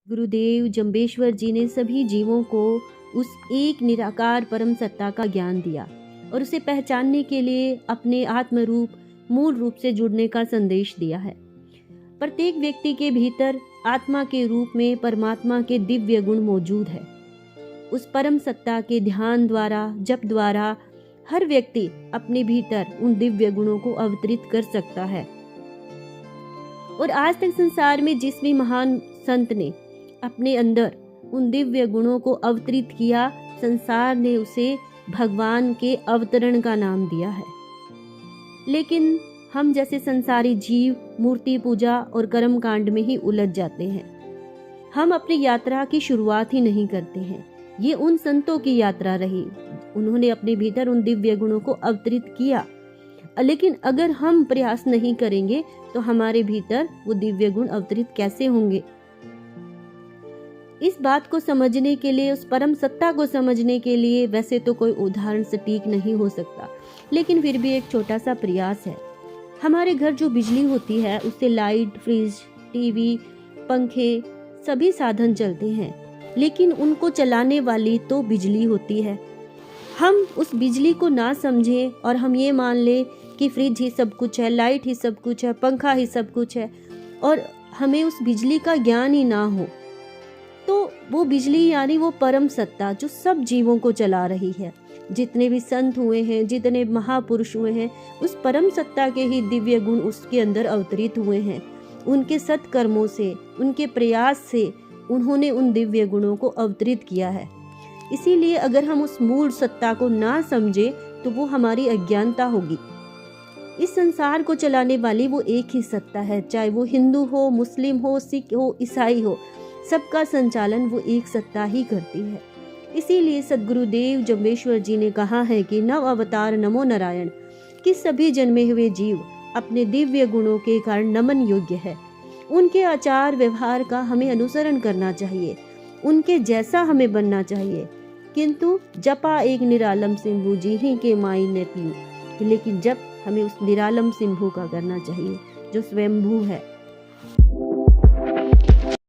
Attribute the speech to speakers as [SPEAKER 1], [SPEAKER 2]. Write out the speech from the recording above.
[SPEAKER 1] गुरुदेव जम्बेश्वर जी ने सभी जीवों को उस एक निराकार परम सत्ता का ज्ञान दिया और उसे पहचानने के लिए अपने आत्म रूप मूल रूप से जुड़ने का संदेश दिया है। प्रत्येक व्यक्ति के भीतर आत्मा के रूप में परमात्मा के दिव्य गुण मौजूद है। उस परम सत्ता के ध्यान द्वारा, जप द्वारा हर व्यक्ति अपने भीतर उन दिव्य गुणों को अवतरित कर सकता है। और आज तक संसार में जिस भी महान संत ने अपने अंदर उन दिव्य गुणों को अवतरित किया, संसार ने उसे भगवान के अवतरण का नाम दिया है। लेकिन हम जैसे संसारी जीव मूर्ति पूजा और कर्म कांड में ही उलझ जाते हैं। हम अपनी यात्रा की शुरुआत ही नहीं करते हैं। ये उन संतों की यात्रा रही, उन्होंने अपने भीतर उन दिव्य गुणों को अवतरित किया। लेकिन अगर हम प्रयास नहीं करेंगे तो हमारे भीतर वो दिव्य गुण अवतरित कैसे होंगे? इस बात को समझने के लिए, उस परम सत्ता को समझने के लिए वैसे तो कोई उदाहरण सटीक नहीं हो सकता, लेकिन फिर भी एक छोटा सा प्रयास है। हमारे घर जो बिजली होती है उससे लाइट, फ्रिज, टीवी, पंखे सभी साधन चलते हैं, लेकिन उनको चलाने वाली तो बिजली होती है। हम उस बिजली को ना समझें और हम ये मान लें कि फ्रिज ही सब कुछ है, लाइट ही सब कुछ है, पंखा ही सब कुछ है, और हमें उस बिजली का ज्ञान ही ना हो, तो वो बिजली यानी वो परम सत्ता जो सब जीवों को चला रही है, जितने भी संत हुए हैं, जितने महापुरुष हुए हैं, उस परम सत्ता के ही दिव्य गुण उसके अंदर अवतरित हुए हैं। उनके सत्कर्मों से, उनके प्रयास से उन्होंने उन दिव्य गुणों को अवतरित किया है। इसीलिए अगर हम उस मूल सत्ता को ना समझे तो वो हमारी अज्ञानता होगी। इस संसार को चलाने वाली वो एक ही सत्ता है, चाहे वो हिंदू हो, मुस्लिम हो, सिख हो, ईसाई हो, सबका संचालन वो एक सत्ता ही करती है। इसीलिए सद्गुरुदेव जम्बेश्वर जी ने कहा है कि नव अवतार नमो नारायण, कि सभी जन्मे हुए जीव अपने दिव्य गुणों के कारण नमन योग्य है। उनके आचार व्यवहार का हमें अनुसरण करना चाहिए, उनके जैसा हमें बनना चाहिए। किंतु जपा एक निरालम सिंधु जी ही के माई ने पियो, लेकिन जब हमें उस निरालम सिंधु का करना चाहिए जो स्वयंभू है।